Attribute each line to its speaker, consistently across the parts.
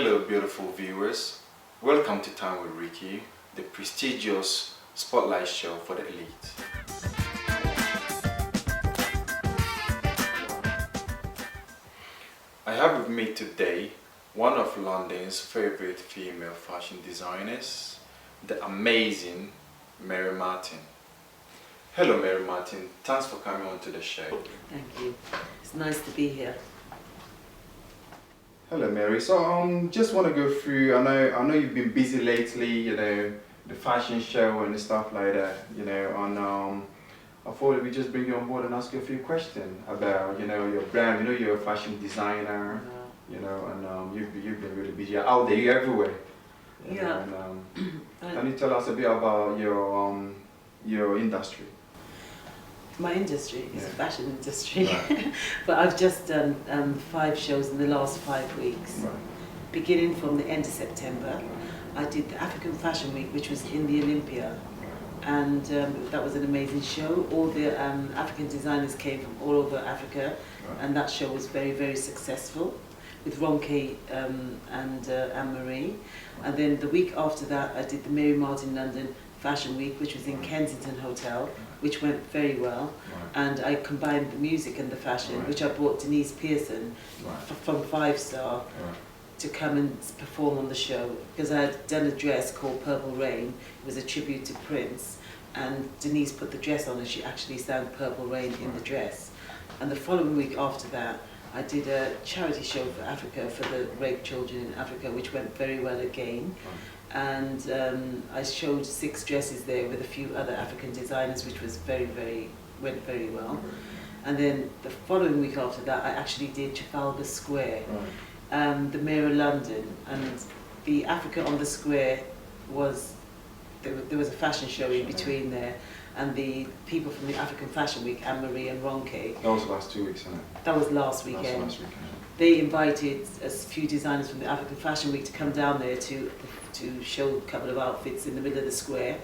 Speaker 1: Hello beautiful viewers, welcome to Time with Ricky, the prestigious spotlight show for the elite. I have with me today one of London's favorite female fashion designers, the amazing Mary Martin. Hello Mary Martin, thanks for coming on to the show.
Speaker 2: Thank you. It's nice to be here.
Speaker 1: Hello Mary, so just want to go through, I know you've been busy lately, the fashion show and stuff like that, and I thought we just bring you on board and ask you a few questions about, your brand. You're a fashion designer, and you've been really busy. You're out there, you're everywhere.
Speaker 2: Yeah.
Speaker 1: Can you tell us a bit about your industry?
Speaker 2: My industry is
Speaker 1: Yeah.
Speaker 2: a fashion industry,
Speaker 1: Right.
Speaker 2: but I've just done 5 shows in the last 5 weeks.
Speaker 1: Right.
Speaker 2: Beginning from the end of September, I did the African Fashion Week, which was in the Olympia, and that was an amazing show. All the African designers came from all over Africa, and that show was very, very successful with Ronke and Anne-Marie. And then the week after that, I did the Mary Martin London Fashion Week, which was in Kensington Hotel, which went very well. And I combined the music and the fashion, which I brought Denise Pearson from 5 Star to come and perform on the show, because I had done a dress called Purple Rain. It was a tribute to Prince, and Denise put the dress on and she actually sang Purple Rain in the dress. And the following week after that, I did a charity show for Africa, for the raped children in Africa, which went very well again. And I showed 6 dresses there with a few other African designers, which was went very well. And then the following week after that, I actually did Trafalgar Square, the Mayor of London, and the Africa on the Square was, there was a fashion show in between there, and the people from the African Fashion Week, Anne-Marie and Ronke.
Speaker 1: That was last 2 weeks, isn't it?
Speaker 2: That was last weekend. They invited a few designers from the African Fashion Week to come down there to show a couple of outfits in the middle of the square.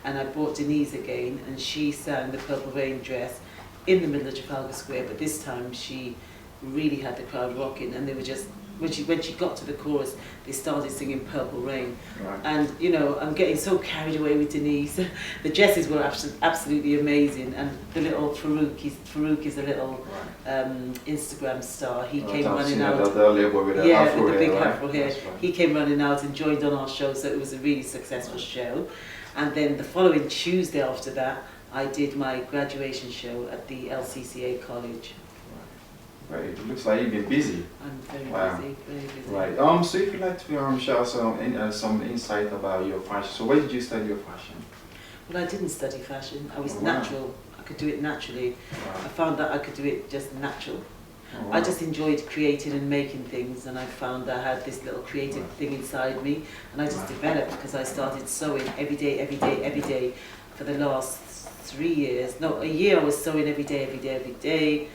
Speaker 2: And I brought Denise again, and she sang the Purple Rain dress in the middle of Trafalgar Square, but this time she really had the crowd rocking, and they were just, when she got to the chorus, they started singing Purple Rain. And I'm getting so carried away with Denise. The dresses were absolutely amazing, and the little Farouk is a little Instagram star. He came running out.
Speaker 1: With the afro
Speaker 2: with the big
Speaker 1: hair,
Speaker 2: afro hair. He came running out and joined on our show, so it was a really successful show. And then the following Tuesday after that, I did my graduation show at the LCCA college.
Speaker 1: Right, it looks like you've been busy.
Speaker 2: I'm very busy, very busy.
Speaker 1: Right. So if you'd like to share some insight about your fashion. So where did you study your fashion?
Speaker 2: Well, I didn't study fashion. I was natural. I could do it naturally. I found that I could do it just natural. I just enjoyed creating and making things, and I found that I had this little creative thing inside me, and I just developed, because I started sewing every day for the last 3 years. No, a year I was sewing every day.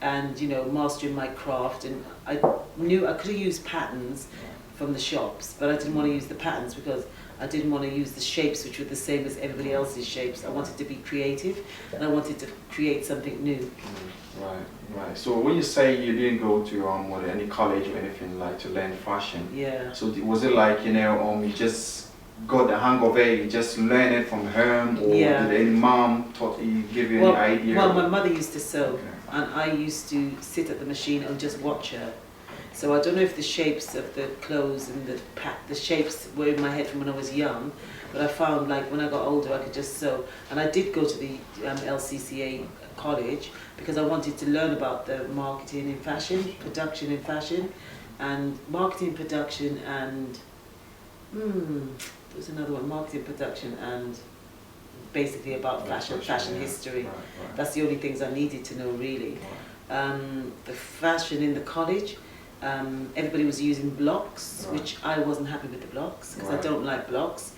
Speaker 2: And mastering my craft, and I knew I could have used patterns from the shops, but I didn't want to use the patterns because I didn't want to use the shapes which were the same as everybody else's shapes. I wanted to be creative, and I wanted to create something new.
Speaker 1: Right. So when you say you didn't go to any college or anything like to learn fashion, so was it like you just got the hang of it, you just learned it from home, or did any mom give you any idea?
Speaker 2: Well, my mother used to sew. And I used to sit at the machine and just watch her. So I don't know if the shapes of the clothes and the shapes were in my head from when I was young, but I found like when I got older I could just sew. And I did go to the LCCA college because I wanted to learn about the marketing in fashion, production in fashion, and marketing, production, and there was another one, marketing, production, and basically about fashion history. That's the only things I needed to know really. The fashion in the college, everybody was using blocks, which I wasn't happy with the blocks, because I don't like blocks.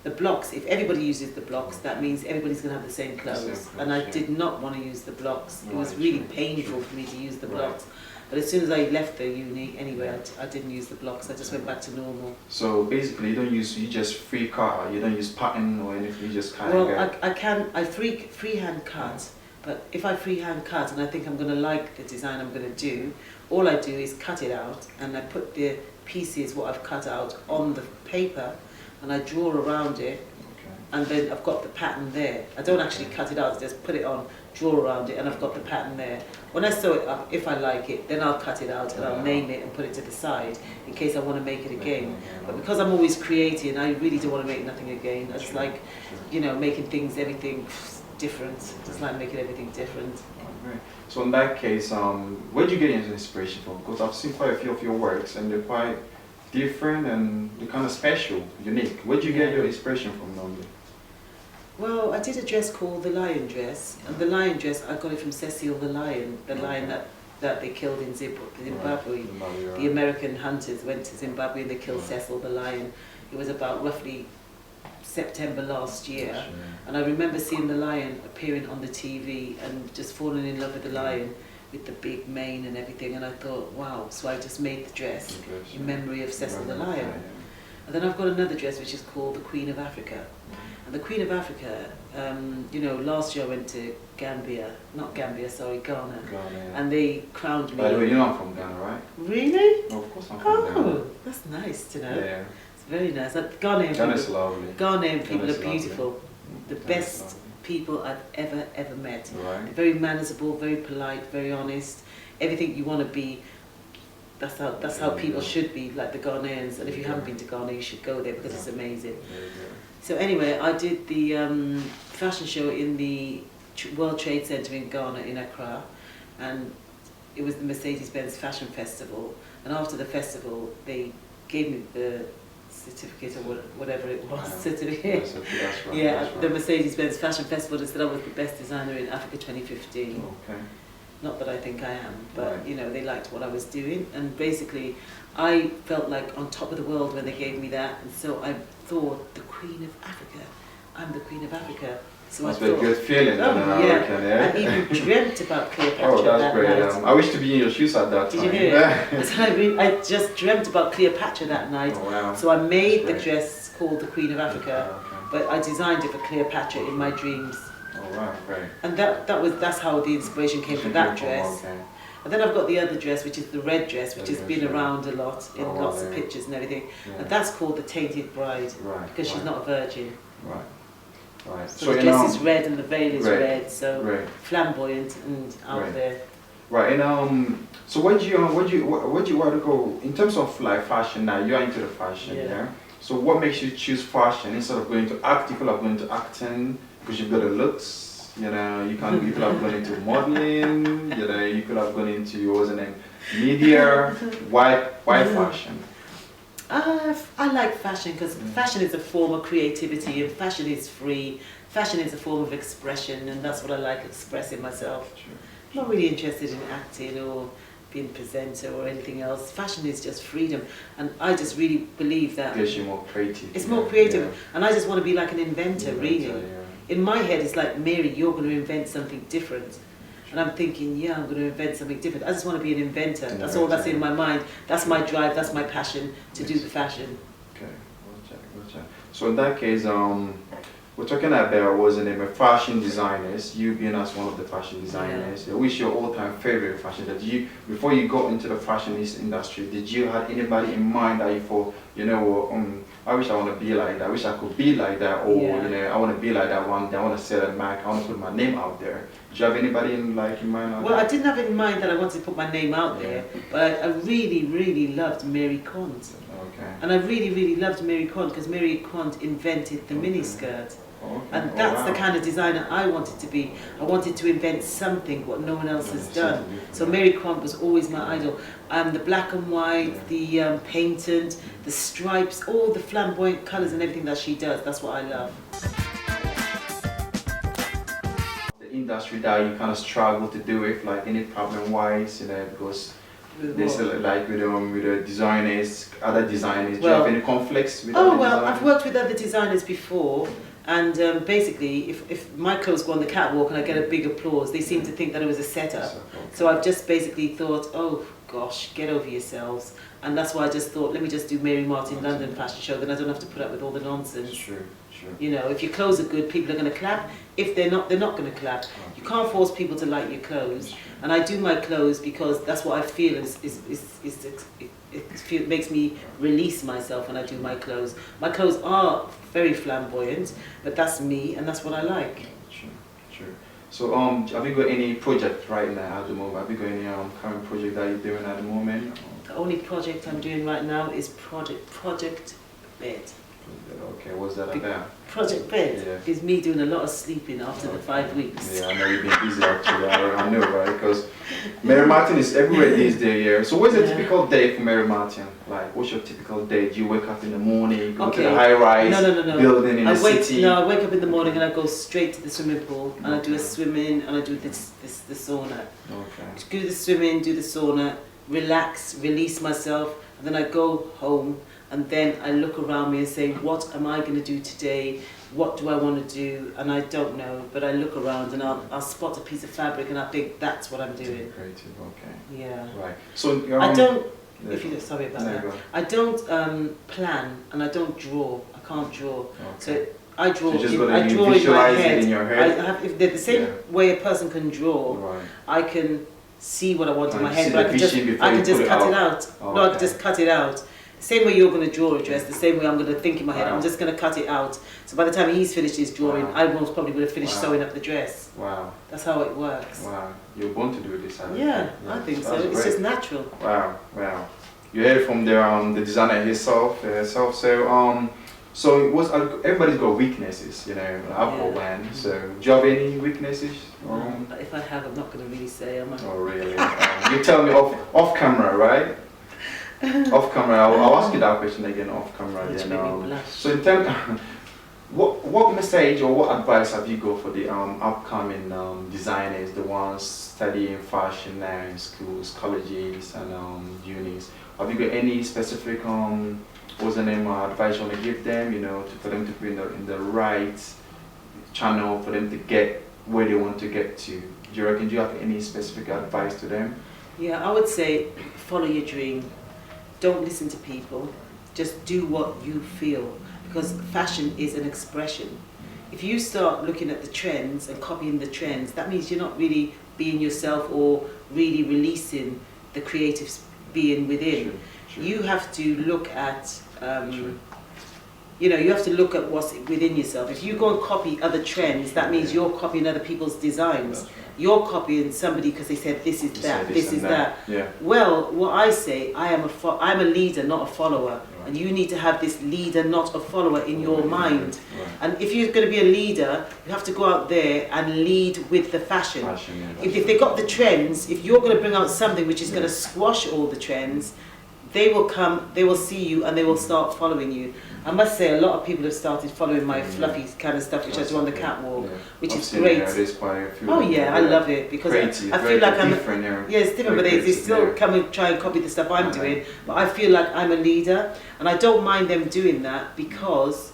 Speaker 2: The blocks, if everybody uses the blocks, that means everybody's going to have the same clothes, and I did not want to use the blocks. It was really painful for me to use the blocks. But as soon as I left the uni, anyway, I didn't use the blocks. I just went back to normal.
Speaker 1: So basically, you just free cut. You don't use pattern or anything. You just cut.
Speaker 2: Well, I freehand cut. But if I freehand cut and I think I'm going to like the design I'm going to do, all I do is cut it out and I put the pieces what I've cut out on the paper, and I draw around it,
Speaker 1: Okay.
Speaker 2: and then I've got the pattern there. I don't actually cut it out, just put it on, draw around it, and I've got the pattern there. When I sew it up, if I like it, then I'll cut it out and I'll name it and put it to the side in case I want to make it again. But because I'm always creating, I really don't want to make nothing again. I just like, you know, making things, everything different. Just like making everything different.
Speaker 1: Okay. So in that case, where do you get your inspiration from? Because I've seen quite a few of your works and they're quite different and they're kind of special, unique. Where do you get your inspiration from normally?
Speaker 2: Well, I did a dress called the Lion Dress, and the Lion Dress, I got it from Cecil the lion that they killed in Zimbabwe.
Speaker 1: Right.
Speaker 2: The American hunters went to Zimbabwe and they killed Cecil the lion. It was about roughly September last year, and I remember seeing the lion appearing on the TV and just falling in love with the lion, with the big mane and everything, and I thought, wow, so I just made the dress in memory of Cecil the lion. And then I've got another dress which is called the Queen of Africa. And the Queen of Africa, you know, last year I went to Ghana, and they crowned me.
Speaker 1: By the way, you're not from Ghana, right?
Speaker 2: Really?
Speaker 1: Oh, of course I'm from Ghana.
Speaker 2: Oh, that's nice to know.
Speaker 1: Yeah.
Speaker 2: It's very nice. Ghanaian
Speaker 1: Ghana's
Speaker 2: people,
Speaker 1: lovely.
Speaker 2: Ghanaian people
Speaker 1: Ghana's
Speaker 2: are beautiful. The
Speaker 1: Ghana's
Speaker 2: best
Speaker 1: lovely.
Speaker 2: people I've ever met.
Speaker 1: Right.
Speaker 2: They're very manageable, very polite, very honest. Everything you want to be. That's how people should be, like the Ghanaians. And if you haven't been to Ghana, you should go there because it's amazing. So anyway, I did the fashion show in the World Trade Center in Ghana, in Accra, and it was the Mercedes-Benz Fashion Festival. And after the festival, they gave me the certificate or whatever it was. Certificate.
Speaker 1: That's right.
Speaker 2: Yeah,
Speaker 1: That's right.
Speaker 2: the Mercedes-Benz Fashion Festival. They said I was the best designer in Africa 2015.
Speaker 1: Okay.
Speaker 2: Not that I think I am, but
Speaker 1: Right.
Speaker 2: you know, they liked what I was doing, and basically I felt like on top of the world when they gave me that, and so I thought, the Queen of Africa, I'm the Queen of Africa. So
Speaker 1: That's
Speaker 2: I
Speaker 1: a
Speaker 2: thought,
Speaker 1: good feeling.
Speaker 2: oh
Speaker 1: I
Speaker 2: yeah,
Speaker 1: reckon, yeah.
Speaker 2: I even dreamt about Cleopatra
Speaker 1: Oh, that's
Speaker 2: that
Speaker 1: great.
Speaker 2: night.
Speaker 1: I wish to be in your shoes at that time.
Speaker 2: Did you hear it? So I just dreamt about Cleopatra that night.
Speaker 1: Oh, wow.
Speaker 2: So I made the
Speaker 1: That's
Speaker 2: dress called the Queen of Africa,
Speaker 1: Okay.
Speaker 2: but I designed it for Cleopatra in my dreams.
Speaker 1: Oh, wow, great.
Speaker 2: And that's how the inspiration came for that dress.
Speaker 1: Okay.
Speaker 2: And then I've got the other dress, which is the red dress, which has been around a lot in
Speaker 1: Oh,
Speaker 2: lots of
Speaker 1: yeah.
Speaker 2: pictures and everything.
Speaker 1: Yeah.
Speaker 2: And that's called the Tainted Bride,
Speaker 1: Right.
Speaker 2: because she's
Speaker 1: right,
Speaker 2: not a virgin.
Speaker 1: Right. Right.
Speaker 2: So the dress is red and the veil is
Speaker 1: Red.
Speaker 2: red, so
Speaker 1: Right.
Speaker 2: flamboyant and out
Speaker 1: Right.
Speaker 2: there.
Speaker 1: Right. And so where do you want to go in terms of like fashion? Now you're into the fashion,
Speaker 2: Yeah.
Speaker 1: yeah. So what makes you choose fashion instead of going to act? People are going to acting because you've got the looks. You know, you could have gone into modeling. You know, you could have gone into what was the name, media. Why fashion?
Speaker 2: I like fashion because fashion is a form of creativity and fashion is free. Fashion is a form of expression, and that's what I like, expressing myself.
Speaker 1: Sure.
Speaker 2: I'm not really interested in acting or being a presenter or anything else. Fashion is just freedom, and I just really believe that
Speaker 1: Gives you more creative.
Speaker 2: it's
Speaker 1: yeah,
Speaker 2: more creative,
Speaker 1: yeah.
Speaker 2: and I just want to be like an inventor, really.
Speaker 1: Yeah.
Speaker 2: In my head, it's like, Mary, you're going to invent something different. And I'm thinking, yeah, I'm going to invent something different. I just want to be an inventor. That's all that's in my mind. That's my drive, that's my passion to do the fashion.
Speaker 1: Okay, gotcha. So in that case, we're talking about what's the name of fashion designers. You being as one of the fashion designers. Yeah. Which your all-time favorite fashion that you before you got into the fashion industry? Did you have anybody in mind that you thought, you know, I wish I want to be like that. I wish I could be like that, or
Speaker 2: Yeah.
Speaker 1: you know, I want to be like that one day. I want to sell a mark. I want to put my name out there. Did you have anybody in mind?
Speaker 2: Well, I didn't have in mind that I wanted to put my name out there, but I really, really loved Mary Quant.
Speaker 1: Okay.
Speaker 2: And I really, really loved Mary Quant because Mary Quant invented the miniskirt.
Speaker 1: Okay.
Speaker 2: And
Speaker 1: Oh,
Speaker 2: that's
Speaker 1: wow.
Speaker 2: the kind of designer I wanted to be. I wanted to invent something what no one else has
Speaker 1: Yeah,
Speaker 2: done.
Speaker 1: something
Speaker 2: So
Speaker 1: different.
Speaker 2: Mary Quant was always my idol. The black and white, the painted, the stripes, all the flamboyant colours and everything that she does, that's what I love.
Speaker 1: The industry that you kind of struggle to do with, like any problem-wise, you know, because there's like with the designers, other designers. Do you have
Speaker 2: Well-
Speaker 1: any conflicts with
Speaker 2: Oh
Speaker 1: other
Speaker 2: well,
Speaker 1: designers?
Speaker 2: I've worked with other designers before, and basically, if my clothes go on the catwalk and I get a big applause, they seem to think that it was a setup. So I've just basically thought, oh gosh, get over yourselves, and that's why I just thought, let me just do Mary Martin London fashion show, then I don't have to put up with all the nonsense.
Speaker 1: Sure. Sure.
Speaker 2: You know, if your clothes are good, people are going to clap. If they're not going to clap. You can't force people to like your clothes. And I do my clothes because that's what I feel it makes me release myself when I do my clothes. My clothes are very flamboyant, but that's me and that's what I like.
Speaker 1: Sure. So have you got any project right now at the moment? Have you got any current project that you're doing at the moment?
Speaker 2: The only project I'm doing right now is Project Bed.
Speaker 1: Okay, what's that about?
Speaker 2: Project Bed is me doing a lot of sleeping after the 5 weeks.
Speaker 1: Yeah, I know you've been busy actually. I know, right? Because Mary Martin is everywhere these days. Yeah. So what's a typical day for Mary Martin? Like, what's your typical day? Do you wake up in the morning, go to the high-rise building in the city?
Speaker 2: No, I wake up in the morning and I go straight to the swimming pool and I do a swimming and I do the sauna.
Speaker 1: Okay.
Speaker 2: Do the swimming, do the sauna, relax, release myself, and then I go home. And then I look around me and say, what am I going to do today? What do I want to do? And I don't know, but I look around and I'll spot a piece of fabric and I think that's what I'm doing.
Speaker 1: Creative, okay.
Speaker 2: Yeah.
Speaker 1: Right. So
Speaker 2: I don't. Sorry about that. I don't plan and I don't draw. I can't draw. Okay. So I draw.
Speaker 1: So
Speaker 2: I draw in my head.
Speaker 1: It in your head.
Speaker 2: If they're the same way a person can draw, I can see what I want in my head, but I can just cut it out.
Speaker 1: Oh,
Speaker 2: no, I can just cut it out. Same way you're going to draw a dress, the same way I'm going to think in my head, I'm just going to cut it out. So by the time he's finished his drawing, I most probably would have finished sewing up the dress.
Speaker 1: Wow.
Speaker 2: That's how it works.
Speaker 1: Wow. You're born to do this,
Speaker 2: I think so. It's just natural.
Speaker 1: Wow. You heard from the designer himself. So everybody's got weaknesses, you know. I've got one. So do you have any weaknesses?
Speaker 2: If I have, I'm not going to really say.
Speaker 1: Oh really? You tell me off camera, right? Off camera, I'll ask you that question again off camera. So in terms, what message or what advice have you got for the upcoming designers, the ones studying fashion now in schools, colleges, and unis? Have you got any specific what's the name advice you want to give them? You know, for them to be in the right channel for them to get where they want to get to. Do you reckon? Do you have any specific advice to them?
Speaker 2: Yeah, I would say follow your dream. Don't listen to people, just do what you feel, because fashion is an expression. If you start looking at the trends and copying the trends, that means you're not really being yourself or really releasing the creative being within. Sure. You have to look at, you have to look at what's within yourself. If you go and copy other trends, that means you're copying other people's designs. You're copying somebody because they said this is that, this is that.
Speaker 1: Yeah.
Speaker 2: Well, what I say, I'm a leader, not a follower. Right. And you need to have this leader, not a follower in your mind. Right. And if you're going to be a leader, you have to go out there and lead with the fashion. If they got the trends, if you're going to bring out something which is going to squash all the trends, they will come, they will see you and they will start following you. I must say a lot of people have started following my fluffy kind of stuff which I do on the catwalk, which is great. I love it because I feel like I'm it's different, but they still come and try and copy the stuff I'm doing. But I feel like I'm a leader, and I don't mind them doing that because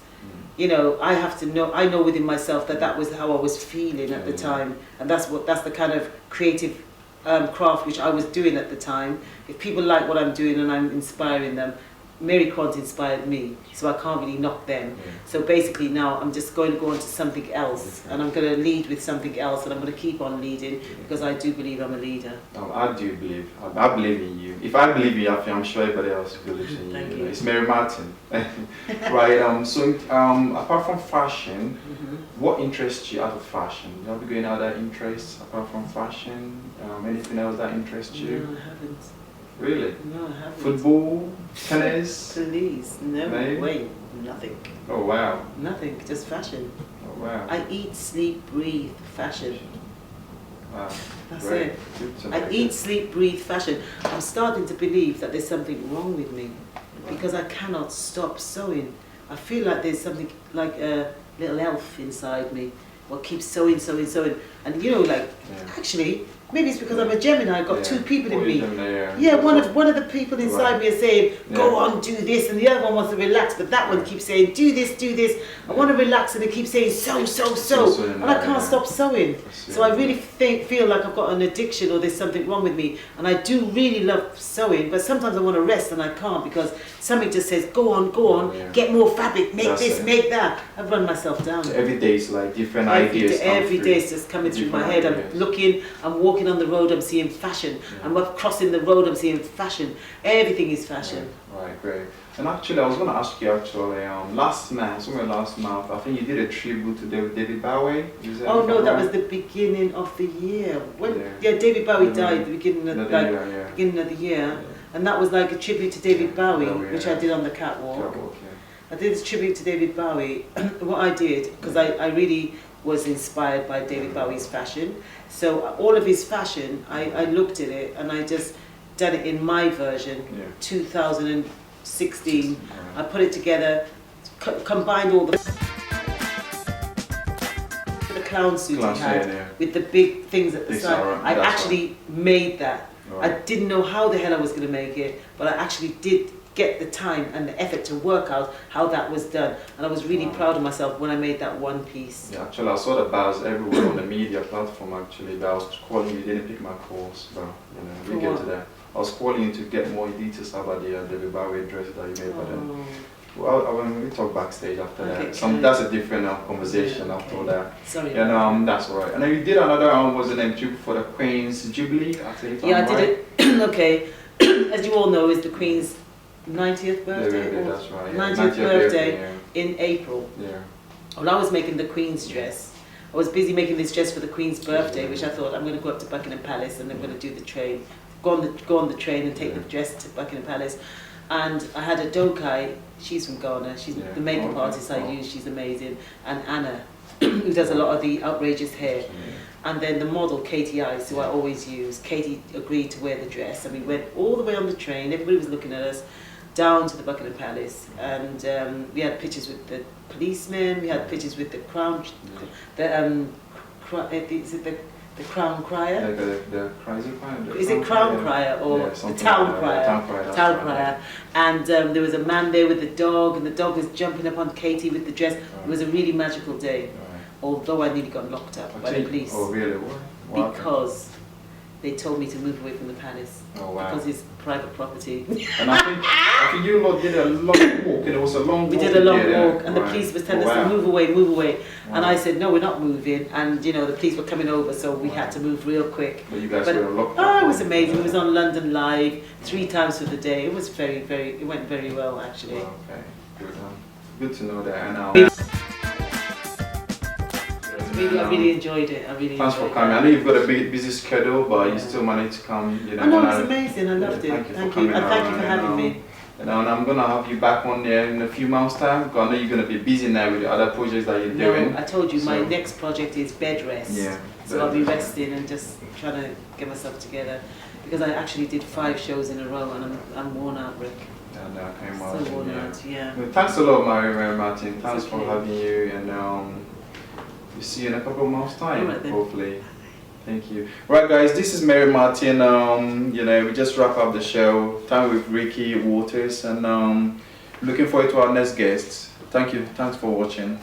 Speaker 2: I have to know. I know within myself that was how I was feeling at the time, and that's the kind of creative craft which I was doing at the time. If people like what I'm doing and I'm inspiring them, Mary Quant inspired me, so I can't really knock them. So basically now I'm just going to go on to something else, and I'm going to lead with something else, and I'm going to keep on leading because I do believe I'm a leader.
Speaker 1: I do believe. I believe in you. If I believe in you, I'm sure everybody else believes in you.
Speaker 2: Thank you.
Speaker 1: It's Mary Martin. Right. So apart from fashion, what interests you out of fashion? Do you have any other interests apart from fashion? Anything else that interests you?
Speaker 2: No, I haven't.
Speaker 1: Really?
Speaker 2: No, I haven't.
Speaker 1: Football? Tennis?
Speaker 2: Please, no, wait, nothing.
Speaker 1: Oh wow.
Speaker 2: Nothing, just fashion.
Speaker 1: Oh wow.
Speaker 2: I eat, sleep, breathe fashion.
Speaker 1: Wow.
Speaker 2: That's it. I eat, sleep, breathe fashion. I'm starting to believe that there's something wrong with me because I cannot stop sewing. I feel like there's something like a little elf inside me what keeps sewing. And you know, like, actually, maybe it's because I'm a Gemini, I've got two people in me.
Speaker 1: Yeah,
Speaker 2: one of the people inside me is saying, go on, do this, and the other one wants to relax, but that one keeps saying, do this, do this. I want to relax, and it keeps saying, so, and I can't stop sewing. So I really feel like I've got an addiction or there's something wrong with me, and I do really love sewing, but sometimes I want to rest and I can't because something just says, go on, get more fabric, make this, make that. I've run myself down.
Speaker 1: So every day is like different ideas.
Speaker 2: Every day is just coming through my head. I'm looking, I'm walking on the road, I'm seeing fashion. I'm crossing the road, I'm seeing fashion. Everything is fashion.
Speaker 1: Right, great. And actually, I was going to ask you last month, I think you did a tribute to David Bowie.
Speaker 2: Oh no, that was the beginning of the year. When David Bowie died at the beginning of the year, and that was like a tribute to David Bowie, which I did on the catwalk. I did this tribute to David Bowie. What I did, because I really was inspired by David Bowie's fashion, so all of his fashion, I looked at it and I just done it in my version, 2016. I put it together, combined all the clown suit he had with the big things at the side. I actually made that. I didn't know how the hell I was going to make it, but I actually did get the time and the effort to work out how that was done, and I was really proud of myself when I made that one piece.
Speaker 1: Yeah, actually I saw the buzz everywhere on the media platform actually, but I was calling you, didn't pick my calls, but you know, we get to that. I was calling you to get more details about the David Bowie dress that you made, but then when we talk backstage after that, that's a different conversation after that.
Speaker 2: Sorry.
Speaker 1: And that's alright. And then you did another was the name for the Queen's Jubilee, I think.
Speaker 2: Yeah, I did it. Okay, as you all know, is the Queen's 90th birthday,
Speaker 1: that's right,
Speaker 2: 90th birthday in April. Well, I was making the Queen's dress. I was busy making this dress for the Queen's birthday, which I thought I'm going to go up to Buckingham Palace and I'm going to do the train, go on the train and take the dress to Buckingham Palace. And I had a Dokai, she's from Ghana, she's the makeup artist I use, she's amazing, and Anna, who does a lot of the outrageous hair. And then the model, Katie Ice, who I always use. Katie agreed to wear the dress, and we went all the way on the train, everybody was looking at us, down to the Buckingham Palace, and we had pictures with the policemen, we had pictures with the crown, is it the crown crier? Is it crown crier or the town crier? Town crier. And there was a man there with the dog, and the dog was jumping up on Katie with the dress. It was a really magical day, although I nearly got locked up by the police.
Speaker 1: Oh really?
Speaker 2: Because they told me to move away from the palace.
Speaker 1: Oh, wow.
Speaker 2: Because it's private property.
Speaker 1: And I think you lot did a long walk, and it was a long walk.
Speaker 2: We did a long walk, and the police was telling us to move away, move away. And I said, no, we're not moving. And you know, the police were coming over, so we had to move real quick.
Speaker 1: But you guys were locked up.
Speaker 2: Oh, it was amazing. It was on London Live 3 times for the day. It was it went very well, actually.
Speaker 1: Okay, good to know that. And
Speaker 2: I really enjoyed it.
Speaker 1: Thanks for coming. I know you've got a busy schedule, but you still managed to come. You know,
Speaker 2: I know, it was amazing. I loved it. Thank you. And thank you for having me.
Speaker 1: And I'm going to have you back on there in a few months' time, because I know you're going to be busy now with the other projects that you're doing.
Speaker 2: I told you, my next project is bed rest. So I'll be resting and just trying to get myself together, because I actually did 5 shows in a row, and I'm worn out, Rick.
Speaker 1: Yeah, I came
Speaker 2: out. So worn out,
Speaker 1: Well, thanks a lot, Martin. Thanks for having you, and we'll see you in a couple of months' time, hopefully. Thank you. Right, guys, this is Mary Martin. You know, we just wrap up the show. Time with Ricky Waters, and looking forward to our next guests. Thank you. Thanks for watching.